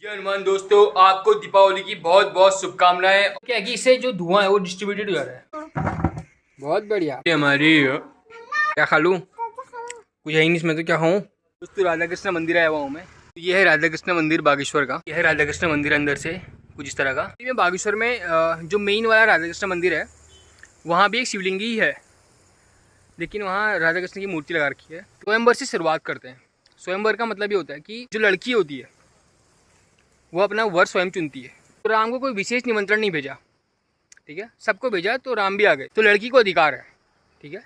जय हनुमान दोस्तों, आपको दीपावली की बहुत बहुत शुभकामनाएं। क्या कि इससे जो धुआं है वो डिस्ट्रीब्यूटेड हो जा रहा है। बहुत बढ़िया। ये हमारी क्या खा लूं, कुछ है ही नहीं इसमें तो क्या खाऊं। दोस्तों राधा कृष्ण मंदिर आया हुआ हूँ मैं। ये है राधा कृष्ण मंदिर बागेश्वर का। यह है राधा कृष्ण मंदिर अंदर से कुछ इस तरह का। ये बागेश्वर में जो मेन वाला राधा कृष्ण मंदिर है वहाँ भी एक शिवलिंग ही है, लेकिन वहाँ राधा कृष्ण की मूर्ति लगा रखी है। स्वयंवर से शुरुआत करते हैं। स्वयंवर का मतलब ये होता है कि जो लड़की होती है वो अपना वर स्वयं चुनती है। तो राम को कोई विशेष निमंत्रण नहीं भेजा, ठीक है, सबको भेजा तो राम भी आ गए। तो लड़की को अधिकार है, ठीक है,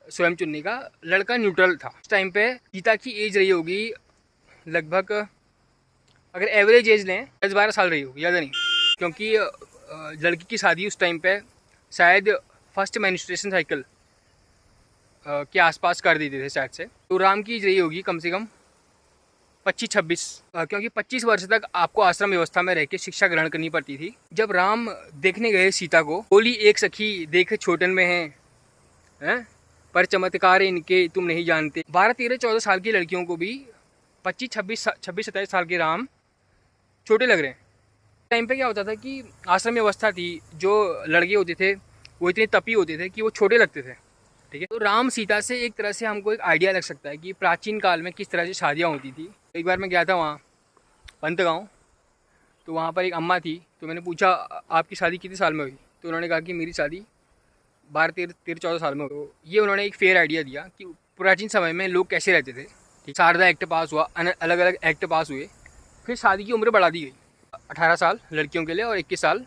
स्वयं चुनने का। लड़का न्यूट्रल था। उस टाइम पे सीता की एज रही होगी लगभग, अगर एवरेज एज लें 10-12 साल रही होगी, ज़्यादा नहीं, क्योंकि लड़की की शादी उस टाइम पे शायद फर्स्ट मेंस्ट्रुएशन साइकिल के आसपास कर देते थे शायद से। तो राम की एज रही होगी कम से कम 25-26, क्योंकि 25 वर्ष तक आपको आश्रम व्यवस्था में रह के शिक्षा ग्रहण करनी पड़ती थी। जब राम देखने गए सीता को, बोली एक सखी देख छोटन में हैं, पर चमत्कार इनके तुम नहीं जानते। 12-13-14 साल की लड़कियों को भी 25-26-27 साल के राम छोटे लग रहे हैं। टाइम पे क्या होता था कि आश्रम व्यवस्था थी, जो लड़के होते थे वो इतने तपी होते थे कि वो छोटे लगते थे, ठीक है। तो राम सीता से एक तरह से हमको एक आइडिया लग सकता है कि प्राचीन काल में किस तरह से शादियाँ होती थी। एक बार मैं गया था वहाँ पंत गाँव, तो वहाँ पर एक अम्मा थी। तो मैंने पूछा आपकी शादी कितने साल में हुई, तो उन्होंने कहा कि मेरी शादी 12-13-14 साल में हुई। तो ये उन्होंने एक फेयर आइडिया दिया कि प्राचीन समय में लोग कैसे रहते थे। शारदा एक्ट पास हुआ, अलग अलग एक्ट पास हुए, फिर शादी की उम्र बढ़ा दी गई 18 साल लड़कियों के लिए और 21 साल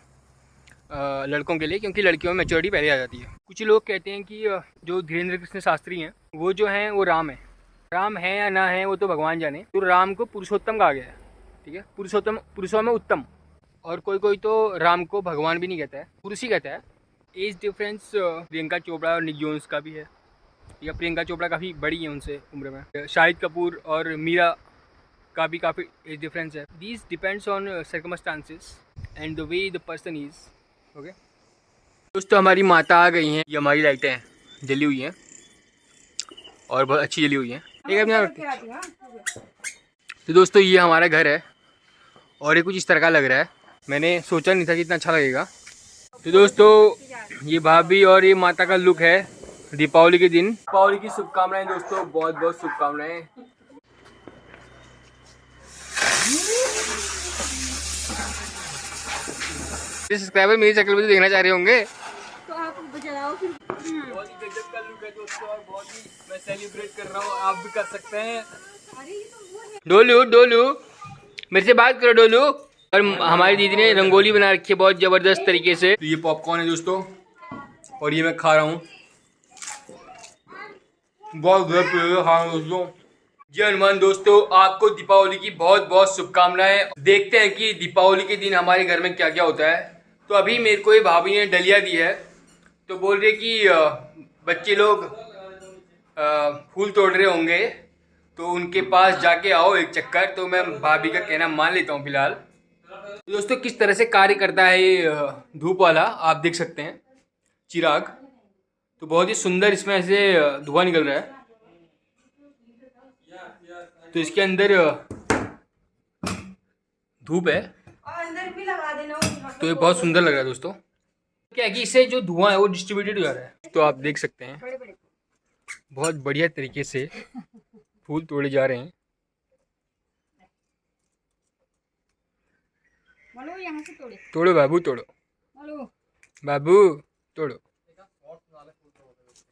लड़कों के लिए, क्योंकि लड़कियों में मैच्योरिटी पहले आ जाती है। कुछ लोग कहते हैं कि जो धीरेन्द्र कृष्ण शास्त्री हैं वो जो हैं वो राम है। राम है या ना है वो तो भगवान जाने। तो राम को पुरुषोत्तम कहा गया है, ठीक है, पुरुषोत्तम, पुरुषों में उत्तम। और कोई कोई तो राम को भगवान भी नहीं कहता है, पुरुष ही कहता है। एज डिफरेंस प्रियंका चोपड़ा और निक जोन्स का भी है, या प्रियंका चोपड़ा काफ़ी बड़ी है उनसे उम्र में। शाहिद कपूर और मीरा का भी काफ़ी एज डिफरेंस है। These depends on circumstances and the way the person is, okay. दोस्तों हमारी माता आ गई हैं। ये हमारी लाइटें हैं, जली हुई हैं और बहुत अच्छी जली हुई हैं। तो दोस्तों ये हमारा घर है और ये कुछ इस तरह का लग रहा है। मैंने सोचा नहीं था कि इतना अच्छा लगेगा। तो दोस्तों ये भाभी और ये माता का लुक है दीपावली के दिन। दीपावली की शुभकामनाएं दोस्तों, बहुत बहुत शुभकामनाएं। सब्सक्राइबर मेरी शक्ल में देखना चाह रहे होंगे तो आप जलाओ फिर। बहुत ही गजब का लुक है दोस्तों और बहुत ही मैं सेलिब्रेट कर रहा हूँ, आप भी कर सकते हैं। डोलू डोलू मेरे से बात करो डोलू। और हमारी दीदी ने रंगोली बना रखी है बहुत जबरदस्त तरीके से। तो ये पॉपकॉर्न है दोस्तों और ये मैं खा रहा हूँ, बहुत गजब। हाँ दोस्तों, जय हनुमान दोस्तों, आपको दीपावली की बहुत बहुत शुभकामनाएं। देखते हैं कि दीपावली के दिन हमारे घर में क्या क्या होता है। तो अभी मेरे को ये भाभी ने डलिया दी है, तो बोल रहे कि बच्चे लोग फूल तोड़ रहे होंगे तो उनके पास जाके आओ एक चक्कर। तो मैं भाभी का कहना मान लेता हूँ फिलहाल। तो दोस्तों किस तरह से कार्य करता है ये धूप वाला, आप देख सकते हैं चिराग। तो बहुत ही सुंदर इसमें ऐसे धुआं निकल रहा है। तो इसके अंदर धूप है अंदर भी लगा देना, तो ये बहुत सुंदर लग रहा है दोस्तों। क्या है कि इससे जो धुआं है वो डिस्ट्रीब्यूटेड हो जा रहा है। तो आप देख सकते हैं बहुत बढ़िया तरीके से फूल तोड़े जा रहे हैं। यहाँ से तोड़े। तोड़ो बाबू तोड़ो, बाबू तोड़ो,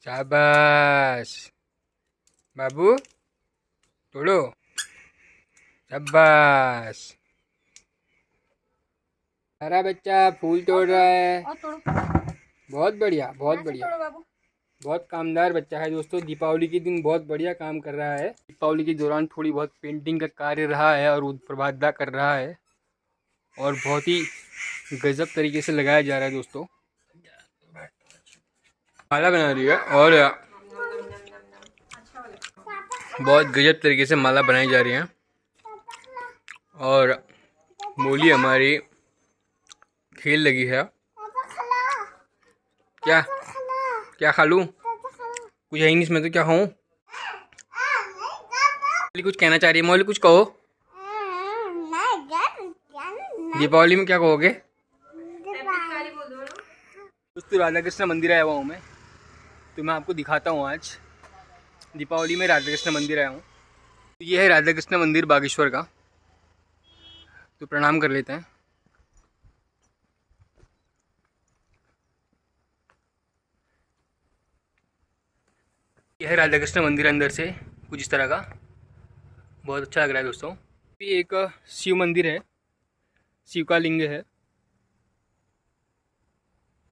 शाबाश बाबू तोड़ो, शाबाश। हरा बच्चा फूल तोड़ रहा है, बहुत बढ़िया बहुत बढ़िया, बहुत कामदार बच्चा है दोस्तों। दीपावली के दिन बहुत बढ़िया काम कर रहा है। दीपावली के दौरान थोड़ी बहुत पेंटिंग का कार्य रहा है और प्रभादा कर रहा है और बहुत ही गजब तरीके से लगाया जा रहा है दोस्तों। माला बना रही है और बहुत गजब तरीके से माला बनाई जा रही है। और मूली हमारी खेल लगी है। क्या क्या खा लूं, कुछ है ही नहीं इसमें तो क्या खाऊं। कुछ कहना चाह रही है मौली, कुछ कहो। दीपावली में क्या कहोगे? दिवाली बोल दो ना। दोस्तों राधा कृष्ण मंदिर आया हुआ हूँ मैं, तो मैं आपको दिखाता हूँ। आज दीपावली में राधा कृष्ण मंदिर आया हूँ। ये है राधा कृष्ण मंदिर बागेश्वर का, तो प्रणाम कर लेते हैं। यह है राधा कृष्ण मंदिर अंदर से कुछ इस तरह का, बहुत अच्छा लग रहा है दोस्तों। ये एक शिव मंदिर है, शिव का लिंग है।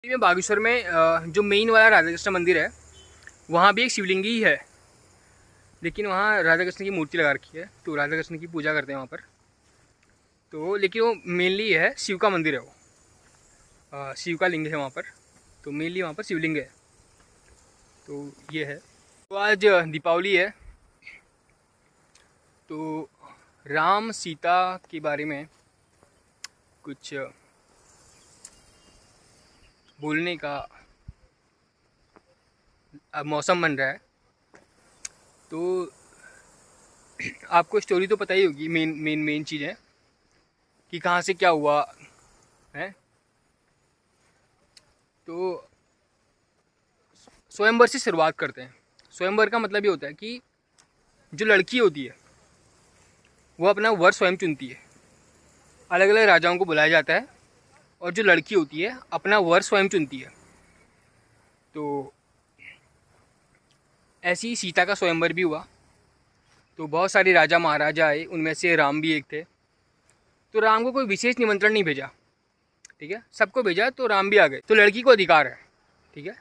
बागेश्वर में जो मेन वाला राधा कृष्ण मंदिर है वहाँ भी एक शिवलिंग ही है, लेकिन वहाँ राधा कृष्ण की मूर्ति लगा रखी है, तो राधा कृष्ण की पूजा करते हैं वहाँ पर। तो लेकिन वो मेनली है शिव का मंदिर है, वो शिव का लिंग है वहाँ पर, तो मेनली वहाँ पर शिवलिंग है। तो ये है। तो आज दीपावली है, तो राम सीता के बारे में कुछ बोलने का अब मौसम बन रहा है। तो आपको स्टोरी तो पता ही होगी, मेन चीज़ है कि कहाँ से क्या हुआ है। तो स्वयंवर से शुरुआत करते हैं। स्वयंवर का मतलब ये होता है कि जो लड़की होती है वो अपना वर स्वयं चुनती है। अलग अलग राजाओं को बुलाया जाता है और जो लड़की होती है अपना वर स्वयं चुनती है। तो ऐसी ही सीता का स्वयंवर भी हुआ। तो बहुत सारे राजा महाराजा आए, उनमें से राम भी एक थे। तो राम को कोई विशेष निमंत्रण नहीं भेजा, ठीक है, सबको भेजा, तो राम भी आ गए। तो लड़की को अधिकार है, ठीक है,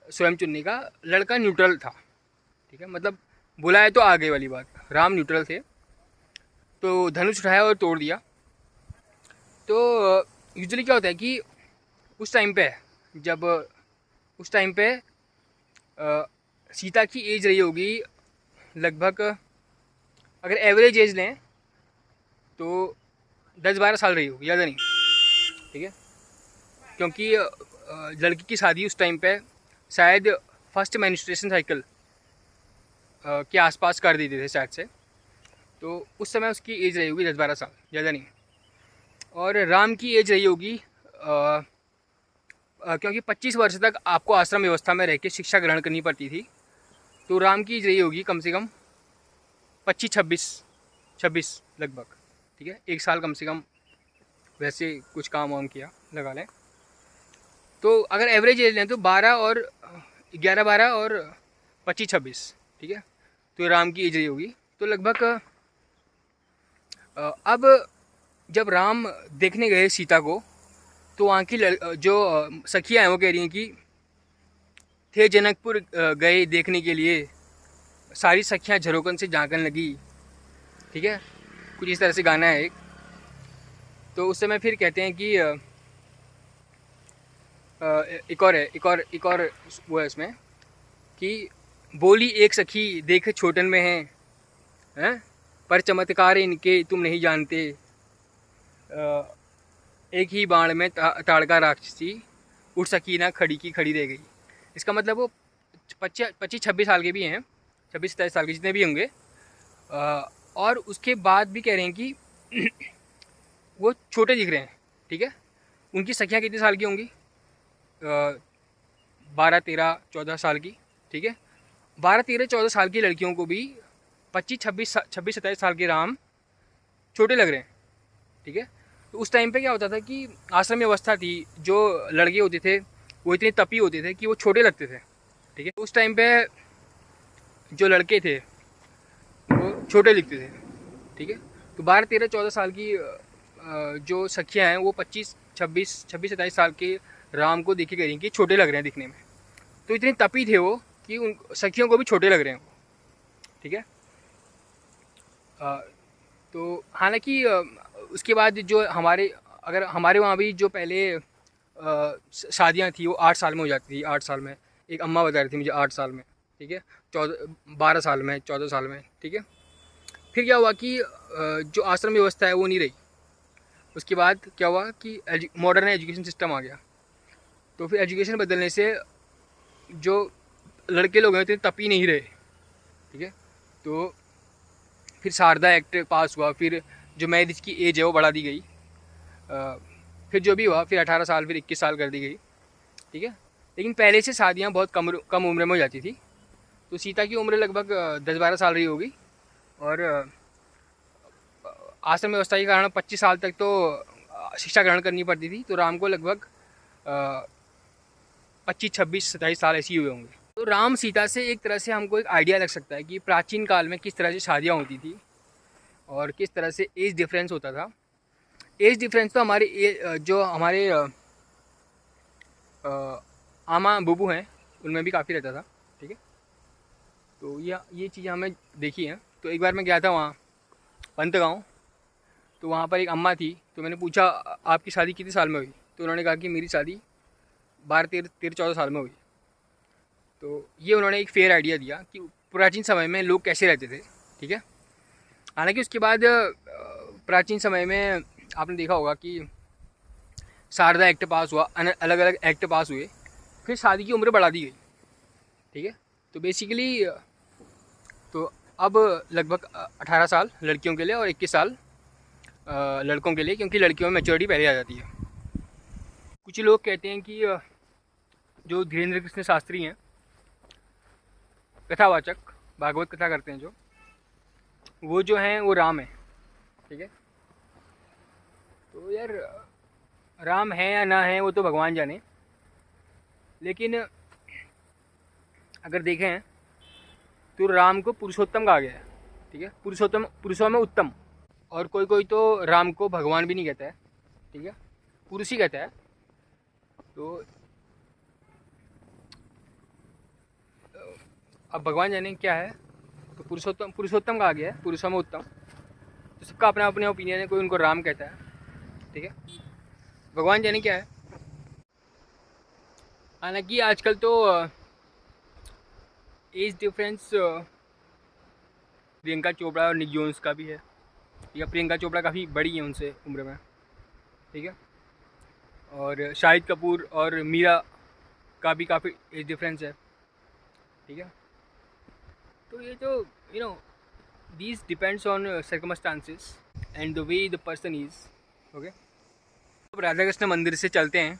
स्वयं चुनने का। लड़का न्यूट्रल था, ठीक है, मतलब बुलाए तो आ गए वाली बात। राम न्यूट्रल थे, तो धनुष उठाया और तोड़ दिया। तो यूजुअली क्या होता है कि उस टाइम पे सीता की एज रही होगी लगभग, अगर एवरेज एज लें तो 10-12 साल रही होगी, ज़्यादा नहीं, ठीक है। क्योंकि लड़की की शादी उस टाइम पे शायद फर्स्ट मेंस्ट्रुएशन साइकिल के आसपास कर देते थे शायद से। तो उस समय उसकी एज रही होगी 10-12 साल, ज़्यादा नहीं। और राम की एज रही होगी क्योंकि 25 वर्ष तक आपको आश्रम व्यवस्था में रह के शिक्षा ग्रहण करनी पड़ती थी, तो राम की एज रही होगी कम से कम 25-26 लगभग, ठीक है, 1 साल कम से कम वैसे कुछ काम वाम किया लगा लें। तो अगर एवरेज एज लें तो 11-12 और 25-26, ठीक है, तो राम की एज रही होगी। तो लगभग अब जब राम देखने गए सीता को, तो वहाँ की जो सखियाँ हैं वो कह रही हैं कि थे जनकपुर गए देखने के लिए, सारी सखियाँ झरोकन से झांकन लगी, ठीक है, कुछ इस तरह से गाना है एक। तो उस समय फिर कहते हैं कि एक और वो है इसमें कि बोली एक सखी देख छोटन में हैं, पर चमत्कार इनके तुम नहीं जानते, एक ही बाण में ताड़का राक्षसी उठ सकी ना खड़ी की खड़ी रह गई। इसका मतलब वो 25-26 साल के भी हैं, 26-27 साल के जितने भी होंगे। और उसके बाद भी कह रहे हैं कि वो छोटे दिख रहे हैं, ठीक है। उनकी सखियाँ कितने साल की होंगी? 12-13-14 साल की, ठीक है। 12-13-14 साल की लड़कियों को भी 25-26-27 साल के राम छोटे लग रहे हैं, ठीक है। तो उस टाइम पे क्या होता था कि आश्रम व्यवस्था थी, जो लड़के होते थे वो इतने तपी होते थे कि वो छोटे लगते थे, ठीक है। उस टाइम पे जो लड़के थे वो छोटे दिखते थे, ठीक है। तो 12-13-14 साल की जो सखियाँ हैं वो 25-26-27 साल के राम को देखे करेंगे कि छोटे लग रहे हैं दिखने में। तो इतने तपी थे वो कि उन सखियों को भी छोटे लग रहे हैं, ठीक है। तो हालांकि उसके बाद जो अगर हमारे वहाँ भी जो पहले शादियाँ थी वो 8 साल में हो जाती थी। 8 साल में, एक अम्मा बता रही थी मुझे, 8 साल में, ठीक है, 12 साल में, 14 साल में, ठीक है। फिर क्या हुआ कि जो आश्रम व्यवस्था है वो नहीं रही। उसके बाद क्या हुआ कि मॉडर्न एजुकेशन सिस्टम आ गया। तो फिर एजुकेशन बदलने से जो लड़के लोग हैं इतने तपी नहीं रहे, ठीक है। तो फिर शारदा एक्ट पास हुआ, फिर जो मैरिज की एज है वो बढ़ा दी गई। फिर जो भी हुआ, फिर 18 साल, फिर 21 साल कर दी गई, ठीक है। लेकिन पहले से शादियाँ बहुत कम उम्र में हो जाती थी। तो सीता की उम्र लगभग 10-12 साल रही होगी, और आश्रम व्यवस्था के कारण 25 साल तक तो शिक्षा ग्रहण करनी पड़ती थी। तो राम को लगभग 25-26-27 साल ऐसे ही हुए होंगे। तो राम सीता से एक तरह से हमको एक आइडिया लग सकता है कि प्राचीन काल में किस तरह से शादियाँ होती थी और किस तरह से एज डिफरेंस होता था। एज डिफरेंस तो हमारे जो हमारे आमा बुबू हैं उनमें भी काफ़ी रहता था, ठीक है। तो ये चीज़ें हमें देखी हैं। तो एक बार मैं गया था वहाँ पंत गाँव, तो वहाँ पर एक अम्मा थी। तो मैंने पूछा आपकी शादी कितने साल में हुई? तो उन्होंने कहा कि मेरी शादी 12-13-14 साल में हुई। तो ये उन्होंने एक फेयर आइडिया दिया कि प्राचीन समय में लोग कैसे रहते थे, ठीक है। हालांकि उसके बाद प्राचीन समय में आपने देखा होगा कि शारदा एक्ट पास हुआ, अलग अलग एक्ट पास हुए, फिर शादी की उम्र बढ़ा दी गई, ठीक है। तो बेसिकली तो अब लगभग 18 साल लड़कियों के लिए और 21 साल लड़कों के लिए, क्योंकि लड़कियों में मैच्योरिटी पहले आ जाती है। कुछ लोग कहते हैं कि जो धीरेन्द्र कृष्ण शास्त्री हैं, कथावाचक, भागवत कथा करते हैं जो, वो जो हैं वो राम है, ठीक है। तो यार राम है या ना है वो तो भगवान जाने, लेकिन अगर देखें तो राम को पुरुषोत्तम कहा गया है, ठीक है। पुरुषोत्तम, पुरुषों में उत्तम। और कोई कोई तो राम को भगवान भी नहीं कहता है, ठीक है, पुरुष ही कहता है। तो अब भगवान जाने क्या है। तो पुरुषोत्तम कहा गया है, पुरुषों में उत्तम। तो सबका अपना अपना ओपिनियन है, कोई उनको राम कहता है, ठीक है। भगवान जाने क्या है। हालांकि आजकल तो एज डिफरेंस प्रियंका चोपड़ा और निक जोन्स का भी है, या प्रियंका चोपड़ा काफ़ी बड़ी है उनसे उम्र में, ठीक है। और शाहिद कपूर और मीरा का भी काफ़ी एज डिफरेंस है, ठीक है। तो ये तो these depends on circumstances and the way the person is, okay. अब राधा कृष्ण मंदिर से चलते हैं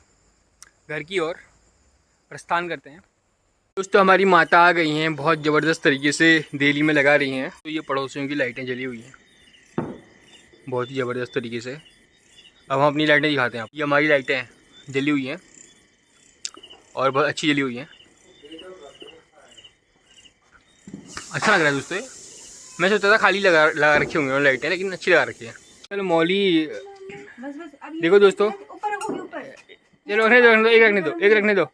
घर की ओर, प्रस्थान करते हैं। दोस्तों हमारी माता आ गई हैं, बहुत ज़बरदस्त तरीके से देली में लगा रही हैं। तो ये पड़ोसियों की लाइटें जली हुई हैं बहुत ही ज़बरदस्त तरीके से। अब हम अपनी लाइटें दिखाते हैं। ये हमारी लाइटें जली हुई हैं और बहुत अच्छी जली हुई हैं। अच्छा लग रहा है दोस्तों। मैं सोचता था खाली लगा रखी होंगी लाइटें, लेकिन अच्छी लगा रखी है। चलो मौली देखो दोस्तों, चलो रखने दो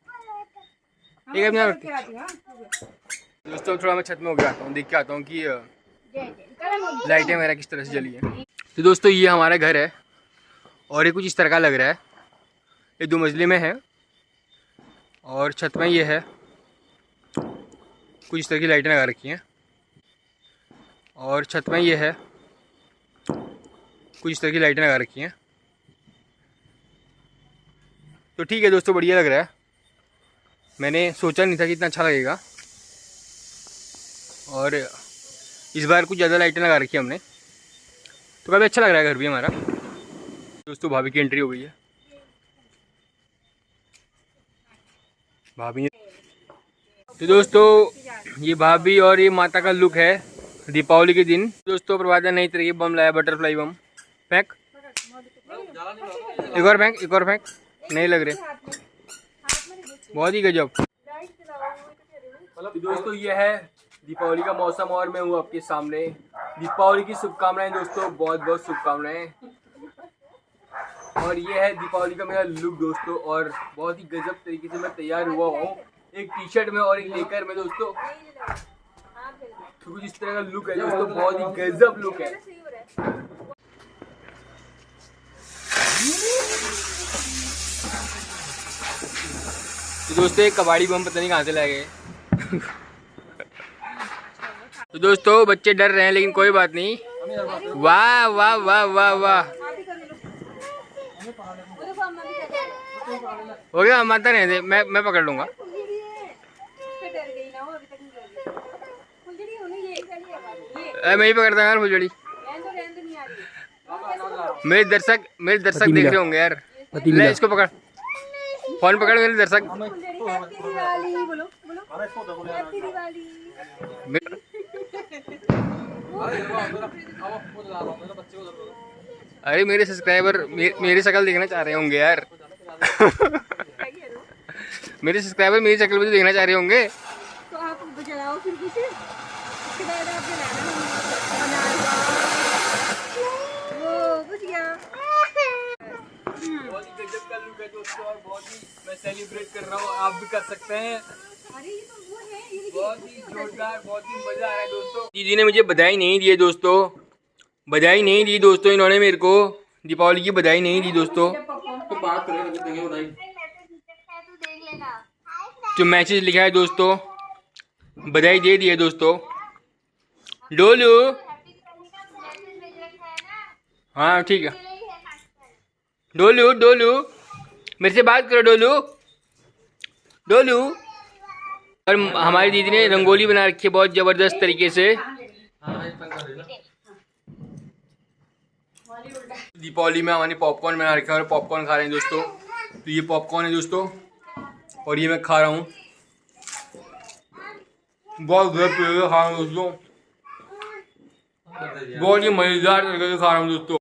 दोस्तों। थोड़ा मैं छत में हो गया आता हूँ, देख के आता हूँ कि लाइटें वगैरह किस तरह से जली हैं। तो दोस्तों ये हमारा घर है और ये कुछ इस तरह का लग रहा है। ये 2 मंजिले में है और छत में ये है, कुछ इस तरह की लाइटें लगा रखी हैं। और छत में ये है, कुछ इस तरह की लाइटें लगा रखी हैं। तो ठीक है दोस्तों, बढ़िया लग रहा है। मैंने सोचा नहीं था कि इतना अच्छा लगेगा, और इस बार कुछ ज़्यादा लाइटें लगा रखी है हमने, तो काफ़ी अच्छा लग रहा है घर भी हमारा। दोस्तों भाभी की एंट्री हो गई है। भाभी, तो दोस्तों ये भाभी और ये माता का लुक है दीपावली के दिन। दोस्तों प्रभात नई तरह की बम लाया, बटरफ्लाई बम। फेंक, एक और फेंक, नहीं लग रहे, बहुत ही गजब। दोस्तों ये है दीपावली का मौसम और मैं हूँ आपके सामने। दीपावली की शुभकामनाएं दोस्तों, बहुत बहुत शुभकामनाएं। और ये है दीपावली का मेरा लुक दोस्तों, और बहुत ही गजब तरीके से मैं तैयार हुआ हूँ, एक टी शर्ट में और एक लेकर में दोस्तों। तो कुछ इस तरह का लुक है दोस्तों, बहुत ही गजब लुक है। तो दोस्तों एक कबाड़ी बम पता नहीं कहाँ से लाए गए। तो दोस्तों बच्चे डर रहे हैं, लेकिन कोई बात नहीं। वाह वाह वाह वाह वाह, हो गया। माता रहने दे, मैं पकड़ लूँगा। मैं ही पकड़ता यार फुलझड़ी। मेरे दर्शक पति देख मिला। रहे होंगे यार। पति ले मिला। इसको पकड़, फोन पकड़ मेरे दर्शक। दिवाली बोलो बोलो हैप्पी दिवाली। अरे मेरे सब्सक्राइबर मेरी शक्ल देखना चाह रहे होंगे यार। मेरे सब्सक्राइबर मेरी शक्ल भी देखना चाह रहे होंगे। तो आप जलाओ फिर कुछ, उसके बाद आप जलाना वो बुझ गया। बहुत ही गजब का लुक है दोस्तों और बहुत ही मैं सेलिब्रेट कर रहा हूँ, आप भी कर सकते हैं। अरे ये तो वो है, ये बहुत ही जोरदार, बहुत ही मजा आ रहा है दोस्तों। दीदी ने मुझे बधाई नहीं दी है दोस्तों, बधाई नहीं दी दोस्तों, इन्होंने मेरे को दीपावली की बधाई नहीं दी दोस्तों। जो मैसेज लिखा है दोस्तों, बधाई दे दी है दोस्तों। डोलू, हाँ ठीक है। डोलू डोलू मेरे से बात करो डोलू डोलू। और हमारी दीदी ने रंगोली बना रखी है बहुत ज़बरदस्त तरीके से। दीपावली में हमारे पॉपकॉर्न बना रखे हैं और पॉपकॉर्न खा रहे हैं दोस्तों। तो ये पॉपकॉर्न है दोस्तों और ये मैं खा रहा हूँ, बहुत गजब खा रहा हूँ दोस्तों, बहुत ही मज़ेदार तरीके से खा रहा हूँ दोस्तों।